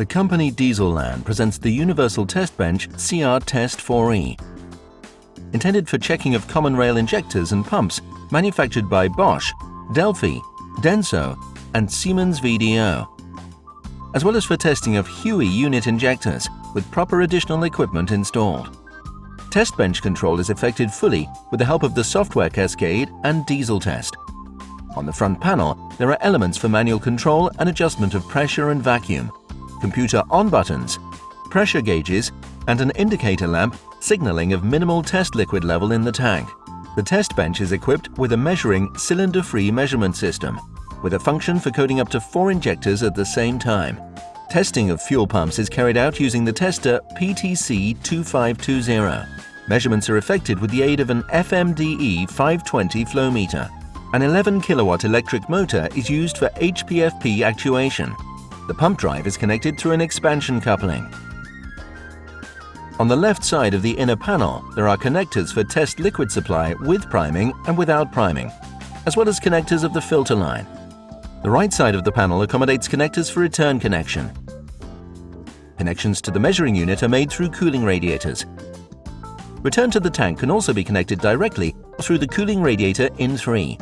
The company Dieselland presents the universal test bench CR-Test-4E. Intended for checking of common rail injectors and pumps, manufactured by Bosch, Delphi, Denso and Siemens VDO, as well as for testing of HUE unit injectors with proper additional equipment installed. Test bench control is effected fully with the help of the software cascade and diesel test. On the front panel, there are elements for manual control and adjustment of pressure and vacuum, computer on buttons, pressure gauges, and an indicator lamp signaling of minimal test liquid level in the tank. The test bench is equipped with a measuring cylinder-free measurement system, with a function for coding up to 4 injectors at the same time. Testing of fuel pumps is carried out using the tester PTC2520. Measurements are effected with the aid of an FMDE 520 flow meter. An 11 kilowatt electric motor is used for HPFP actuation. The pump drive is connected through an expansion coupling. On the left side of the inner panel, there are connectors for test liquid supply with priming and without priming, as well as connectors of the filter line. The right side of the panel accommodates connectors for return connection. Connections to the measuring unit are made through cooling radiators. Return to the tank can also be connected directly through the cooling radiator in 3.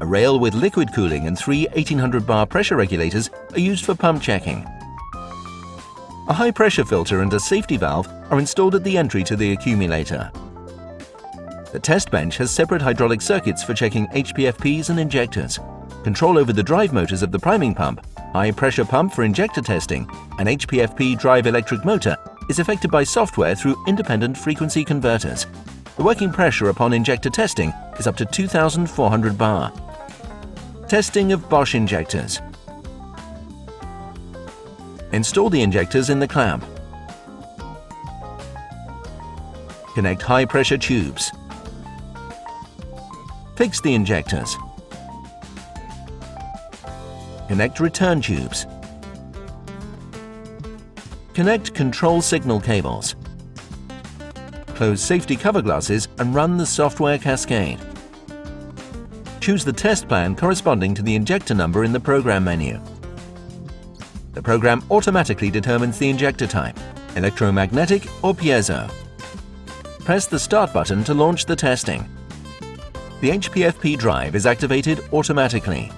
A rail with liquid cooling and 3 1800 bar pressure regulators are used for pump checking. A high pressure filter and a safety valve are installed at the entry to the accumulator. The test bench has separate hydraulic circuits for checking HPFPs and injectors. Control over the drive motors of the priming pump, high pressure pump for injector testing, and HPFP drive electric motor is effected by software through independent frequency converters. The working pressure upon injector testing is up to 2400 bar. Testing of Bosch injectors. Install the injectors in the clamp. Connect high pressure tubes. Fix the injectors. Connect return tubes. Connect control signal cables. Close safety cover glasses and run the software cascade. Choose the test plan corresponding to the injector number in the program menu. The program automatically determines the injector type, electromagnetic or piezo. Press the Start button to launch the testing. The HPFP drive is activated automatically.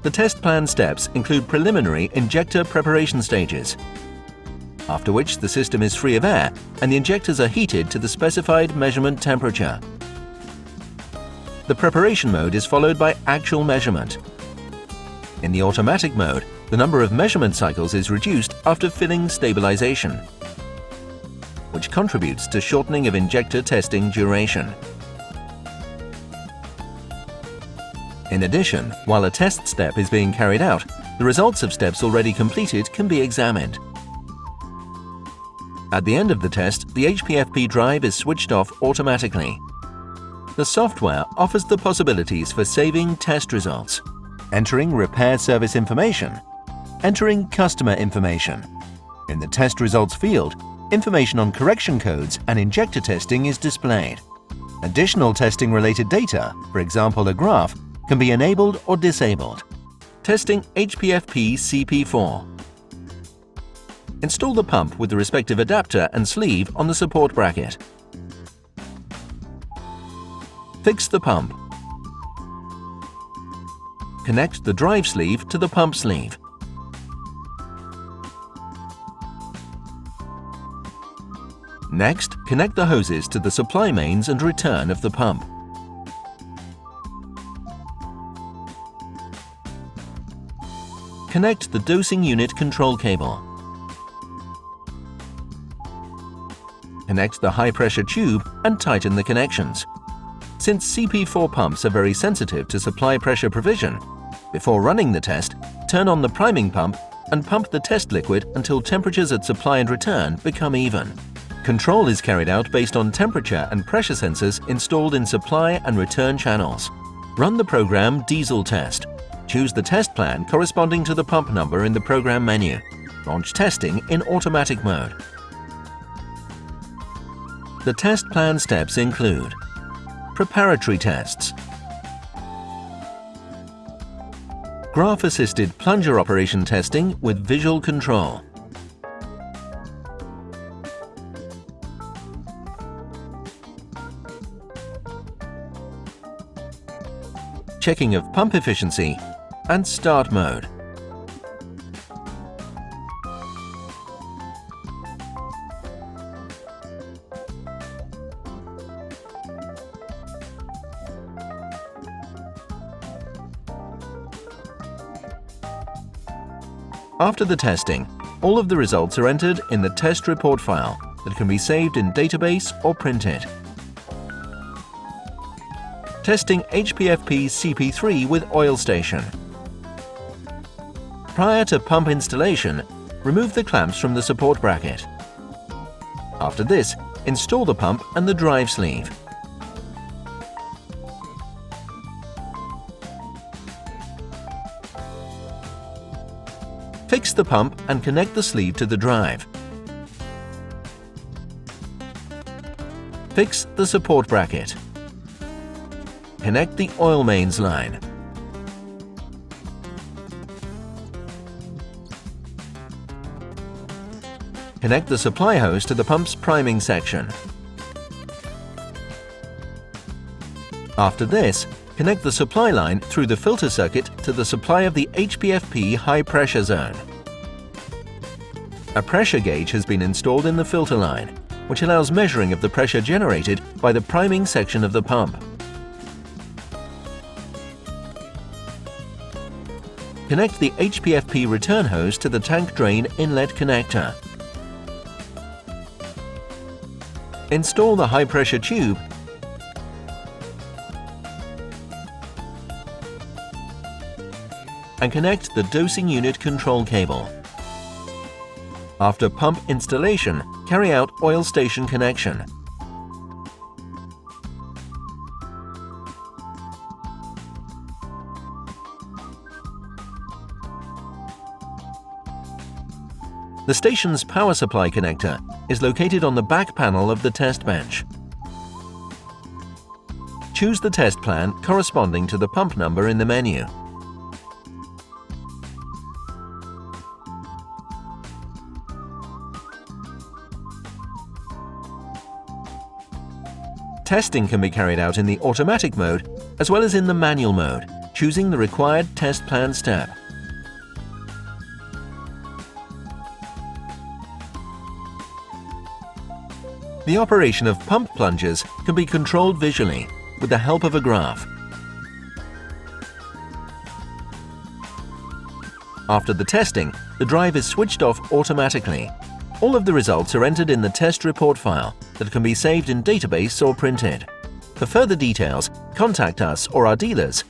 The test plan steps include preliminary injector preparation stages, after which the system is free of air and the injectors are heated to the specified measurement temperature. The preparation mode is followed by actual measurement. In the automatic mode, the number of measurement cycles is reduced after filling stabilization, which contributes to shortening of injector testing duration. In addition, while a test step is being carried out, the results of steps already completed can be examined. At the end of the test, the HPFP drive is switched off automatically. The software offers the possibilities for saving test results, entering repair service information, entering customer information. In the test results field, information on correction codes and injector testing is displayed. Additional testing-related data, for example a graph, can be enabled or disabled. Testing HPFP CP4. Install the pump with the respective adapter and sleeve on the support bracket. Fix the pump. Connect the drive sleeve to the pump sleeve. Next, connect the hoses to the supply mains and return of the pump. Connect the dosing unit control cable. Connect the high-pressure tube and tighten the connections. Since CP4 pumps are very sensitive to supply pressure provision, before running the test, turn on the priming pump and pump the test liquid until temperatures at supply and return become even. Control is carried out based on temperature and pressure sensors installed in supply and return channels. Run the program Diesel Test. Choose the test plan corresponding to the pump number in the program menu. Launch testing in automatic mode. The test plan steps include preparatory tests, Graph-assisted plunger operation testing with visual control. Checking of pump efficiency and start mode. After the testing, all of the results are entered in the test report file that can be saved in database or printed. Testing HPFP CP3 with oil station. Prior to pump installation, remove the clamps from the support bracket. After this, install the pump and the drive sleeve. Fix the pump and connect the sleeve to the drive. Fix the support bracket. Connect the oil mains line. Connect the supply hose to the pump's priming section. After this, connect the supply line through the filter circuit to the supply of the HPFP high pressure zone. A pressure gauge has been installed in the filter line, which allows measuring of the pressure generated by the priming section of the pump. Connect the HPFP return hose to the tank drain inlet connector. Install the high pressure tube and connect the dosing unit control cable. After pump installation, carry out oil station connection. The station's power supply connector is located on the back panel of the test bench. Choose the test plan corresponding to the pump number in the menu. Testing can be carried out in the automatic mode as well as in the manual mode, choosing the required test plan step. The operation of pump plungers can be controlled visually with the help of a graph. After the testing, the drive is switched off automatically. All of the results are entered in the test report file that can be saved in database or printed. For further details, contact us or our dealers